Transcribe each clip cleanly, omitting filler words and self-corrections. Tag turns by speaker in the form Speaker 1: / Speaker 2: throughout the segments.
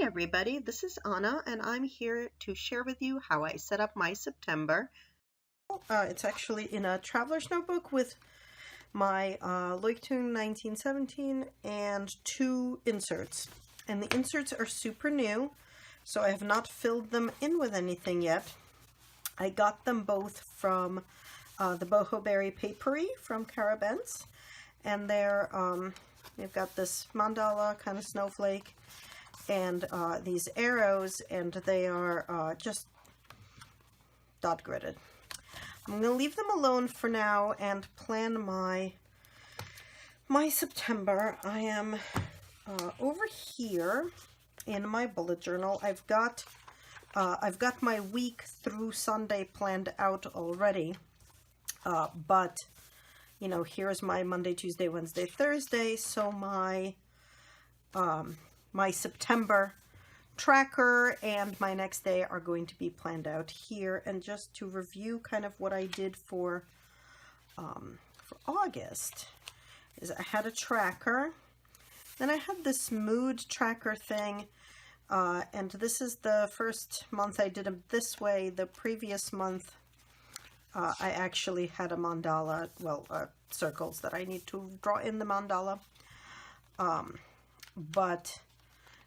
Speaker 1: everybody, this is Anna and I'm here to share with you how I set up my September. It's actually in a traveler's notebook with my Leuchtturm 1917 and 2 inserts. And the inserts are super new, so I have not filled them in with anything yet. I got them both from the Boho Berry Papery from Carabens, and they're they've got this mandala kind of snowflake and these arrows, and they are just dot gridded. I'm going to leave them alone for now and plan my September. I am over here in my bullet journal. I've got my week through Sunday planned out already, but you know, here's my Monday, Tuesday, Wednesday, Thursday. So my my September tracker and my next day are going to be planned out here. And just to review kind of what I did for August is I had a tracker, then I had this mood tracker thing, and this is the first month I did them this way. The previous month I actually had a mandala, well, circles that I need to draw in the mandala, but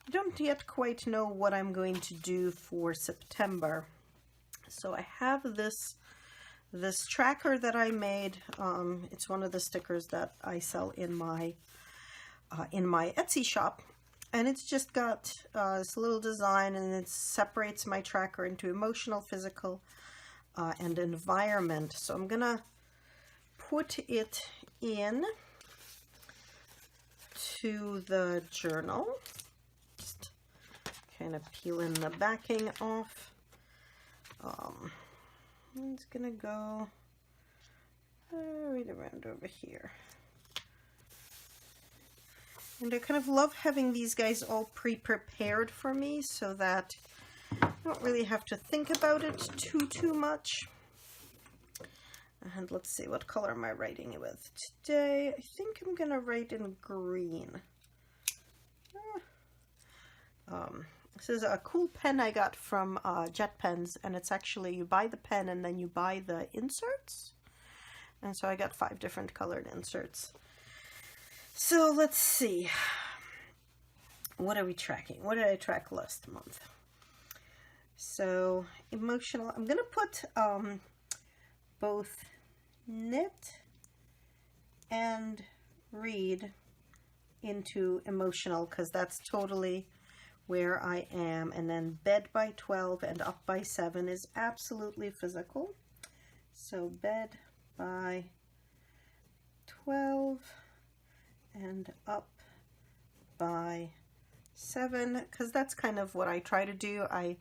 Speaker 1: I don't yet quite know what I'm going to do for September. So I have this tracker that I made. It's one of the stickers that I sell in my Etsy shop, and it's just got this little design, and it separates my tracker into emotional, physical, and environment. So I'm gonna put it in to the journal. Just kind of peeling the backing off. It's gonna go right around over here. And I kind of love having these guys all pre-prepared for me so that I don't really have to think about it too much. And let's see, what color am I writing it with today? I think I'm gonna write in green. This is a cool pen I got from Jet Pens, and it's actually, you buy the pen and then you buy the inserts. And so I got 5 different colored inserts. So let's see. What are we tracking? What did I track last month? So emotional, I'm gonna put both knit and read into emotional, because that's totally where I am. And then bed by 12 and up by 7 is absolutely physical. So bed by 12 and up by 7, because that's kind of what I try to do. I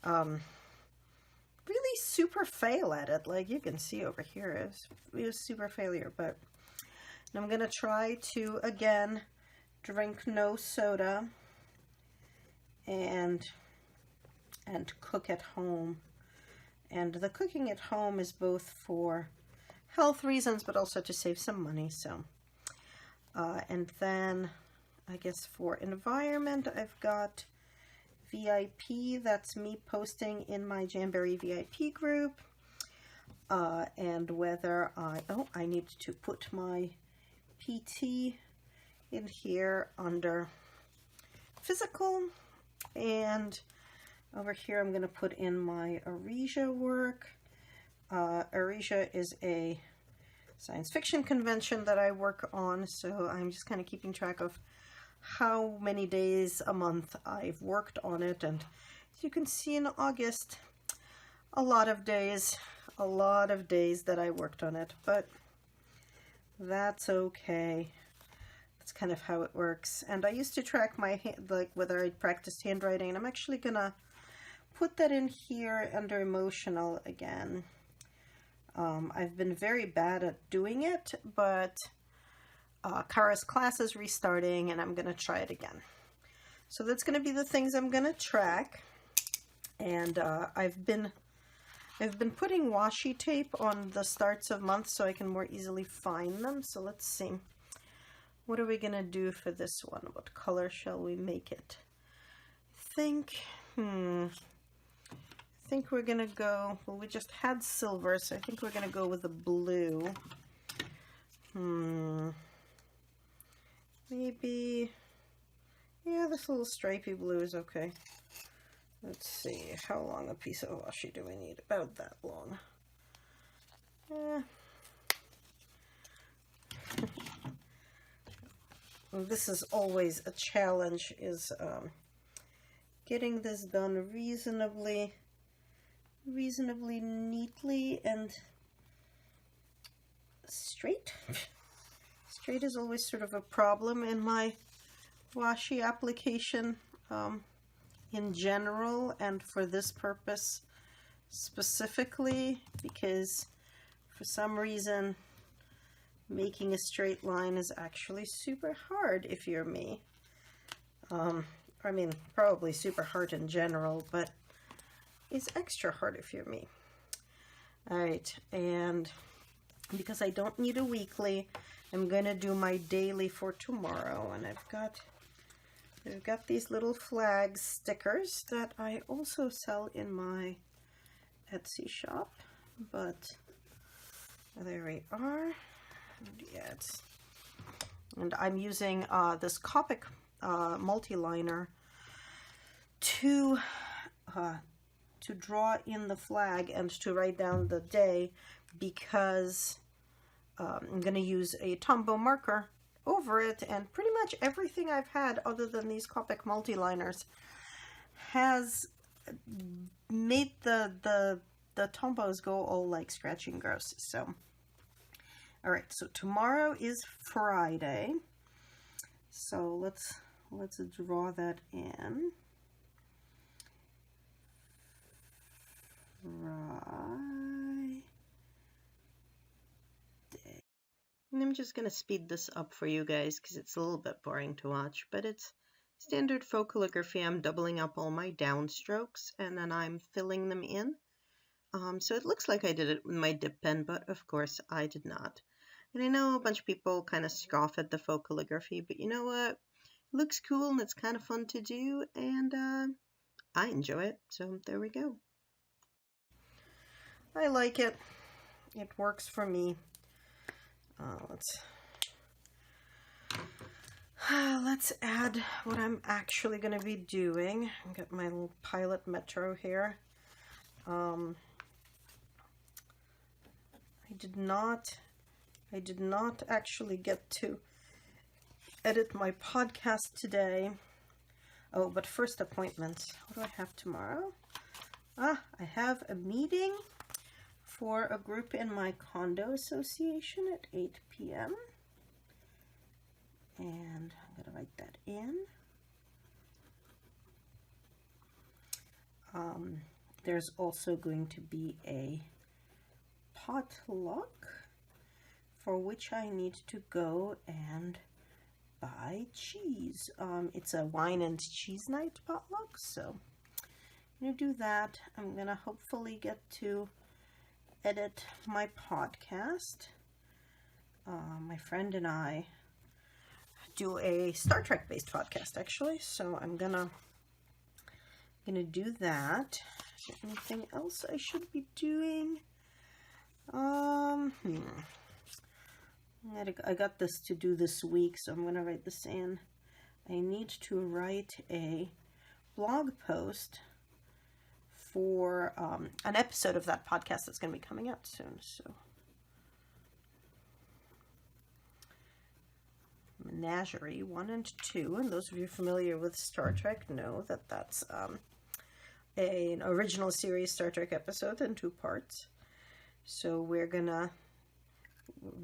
Speaker 1: really super fail at it, like you can see over here. It was super failure, but I'm gonna try to again drink no soda and cook at home. And the cooking at home is both for health reasons but also to save some money. So and then I guess for environment, I've got VIP, that's me posting in my Jamberry VIP group, and whether I need to put my PT in here under physical, and over here I'm going to put in my Aresia work. Aresia is a science fiction convention that I work on, so I'm just kind of keeping track of how many days a month I've worked on it. And as you can see in August, a lot of days that I worked on it, but that's okay. That's kind of how it works. And I used to track my like whether I practiced handwriting, and I'm actually gonna put that in here under emotional again. I've been very bad at doing it, but Kara's class is restarting and I'm gonna try it again. So that's gonna be the things I'm gonna track. And I've been putting washi tape on the starts of months so I can more easily find them. So let's see. What are we gonna do for this one? What color shall we make it? I think, I think we're gonna go, well, we just had silver, so I think we're gonna go with the blue. Maybe, yeah, this little stripy blue is okay. Let's see, how long a piece of washi do we need? About that long. This is always a challenge, is getting this done reasonably neatly and straight. Straight is always sort of a problem in my washi application in general, and for this purpose specifically, because for some reason making a straight line is actually super hard if you're me. I mean, probably super hard in general, but it's extra hard if you're me. Alright, and because I don't need a weekly, I'm gonna do my daily for tomorrow, and I've got these little flag stickers that I also sell in my Etsy shop, but there we are. Yeah, and I'm using this Copic multi-liner to draw in the flag and to write down the day, because I'm going to use a Tombow marker over it, and pretty much everything I've had other than these Copic multi-liners has made the Tombows go all like scratchy and gross. So alright, so tomorrow is Friday, so let's draw that in. Friday. And I'm just going to speed this up for you guys because it's a little bit boring to watch, but it's standard faux calligraphy. I'm doubling up all my downstrokes and then I'm filling them in. So it looks like I did it with my dip pen, but of course I did not. And I know a bunch of people kind of scoff at the faux calligraphy, but you know what? It looks cool and it's kind of fun to do, and I enjoy it, so there we go. I like it. It works for me. Let's add what I'm actually going to be doing. I've got my little Pilot Metro here. I did not actually get to edit my podcast today. Oh, but first appointments. What do I have tomorrow? I have a meeting for a group in my condo association at 8 p.m. And I'm going to write that in. There's also going to be a potluck for which I need to go and buy cheese. It's a wine and cheese night potluck, so I'm going to do that. I'm going to hopefully get to edit my podcast. My friend and I do a Star Trek based podcast, actually, so I'm gonna do that. Anything else I should be doing? I got this to do this week, so I'm gonna write this in. I need to write a blog post for an episode of that podcast that's going to be coming out soon. So, Menagerie 1 and 2, and those of you familiar with Star Trek know that that's an original series Star Trek episode in 2 parts. So we're gonna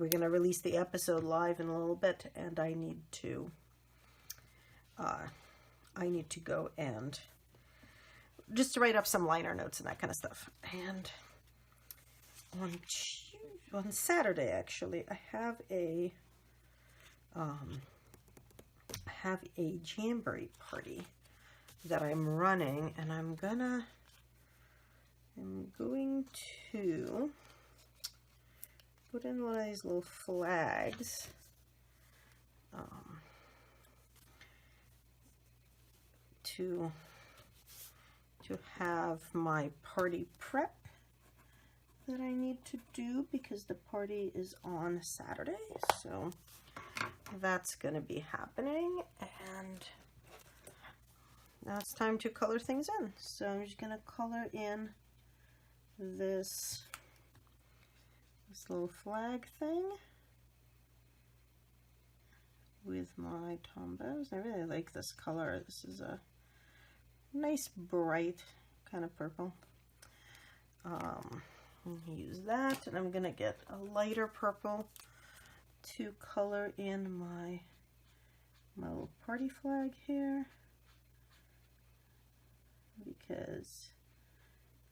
Speaker 1: release the episode live in a little bit, and I need to go and just to write up some liner notes and that kind of stuff. And on Saturday, actually, I have a jamboree party that I'm running, and I'm going to put in one of these little flags to to have my party prep that I need to do because the party is on Saturday. So that's going to be happening, and now it's time to color things in. So I'm just going to color in this little flag thing with my Tombows. I really like this color. This is a nice bright kind of purple. Use that, and I'm gonna get a lighter purple to color in my little party flag here, because,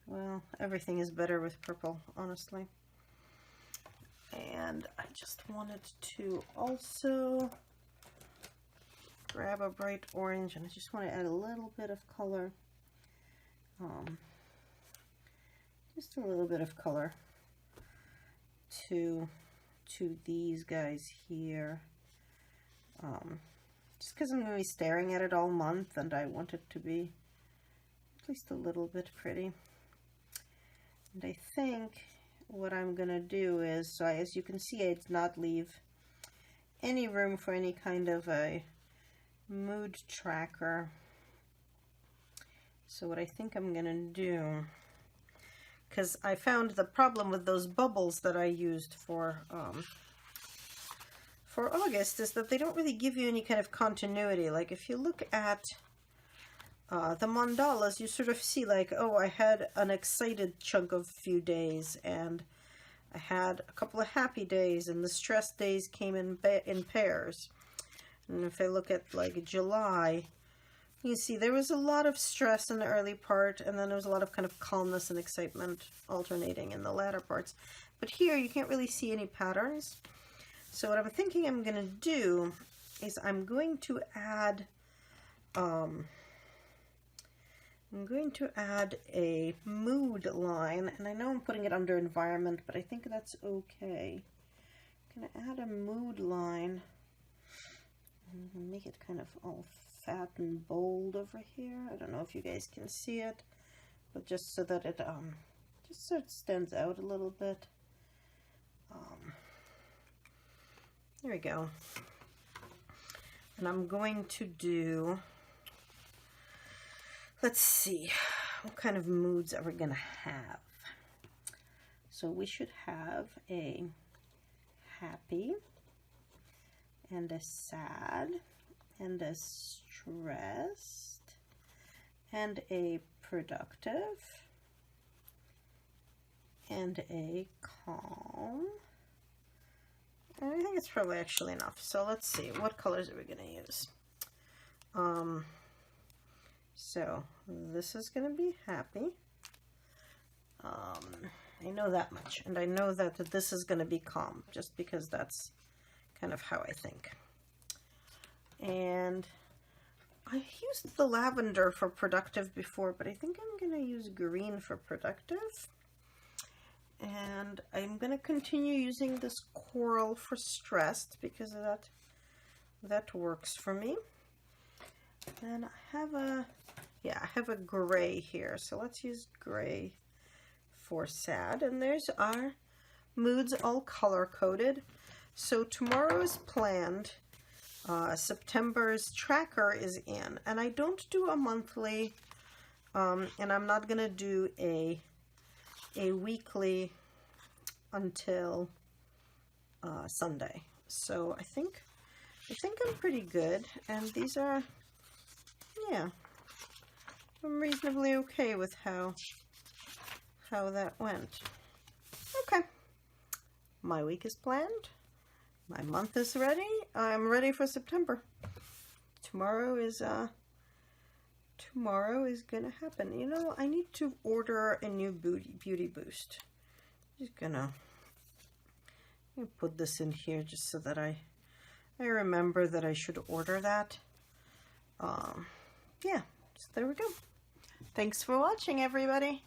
Speaker 1: well, everything is better with purple, honestly. And I just wanted to also grab a bright orange, and I just want to add a little bit of color, just a little bit of color to these guys here, just because I'm going to be staring at it all month, and I want it to be at least a little bit pretty. And I think what I'm going to do is, so as you can see, I did not leave any room for any kind of a mood tracker. So what I think I'm going to do, because I found the problem with those bubbles that I used for August is that they don't really give you any kind of continuity. Like if you look at the mandalas, you sort of see like, oh, I had an excited chunk of few days, and I had a couple of happy days, and the stress days came in pairs. And if I look at like July, you see there was a lot of stress in the early part, and then there was a lot of kind of calmness and excitement alternating in the latter parts. But here you can't really see any patterns. So what I'm thinking I'm going to do is I'm going to add a mood line, and I know I'm putting it under environment, but I think that's okay. I'm going to add a mood line and make it kind of all fat and bold over here. I don't know if you guys can see it, but just so that it just so it stands out a little bit. There we go. And I'm going to do, let's see, what kind of moods are we gonna have? So we should have a happy and a sad and a stressed and a productive and a calm. And I think it's probably actually enough. So let's see, what colors are we going to use? So this is going to be happy. I know that much, and I know that this is going to be calm, just because that's kind of how I think. And I used the lavender for productive before, but I think I'm going to use green for productive. And I'm going to continue using this coral for stressed, because that works for me. And I have a gray here, so let's use gray for sad. And there's our moods all color coded. So tomorrow is planned. September's tracker is in, and I don't do a monthly, and I'm not going to do a weekly until Sunday. So I think I'm pretty good, and these are, yeah, I'm reasonably okay with how that went. Okay, my week is planned, my month is ready, I'm ready for September. Tomorrow is gonna happen. You know, I need to order a new beauty boost. Just gonna put this in here just so that I remember that I should order that. Yeah, so there we go. Thanks for watching, everybody.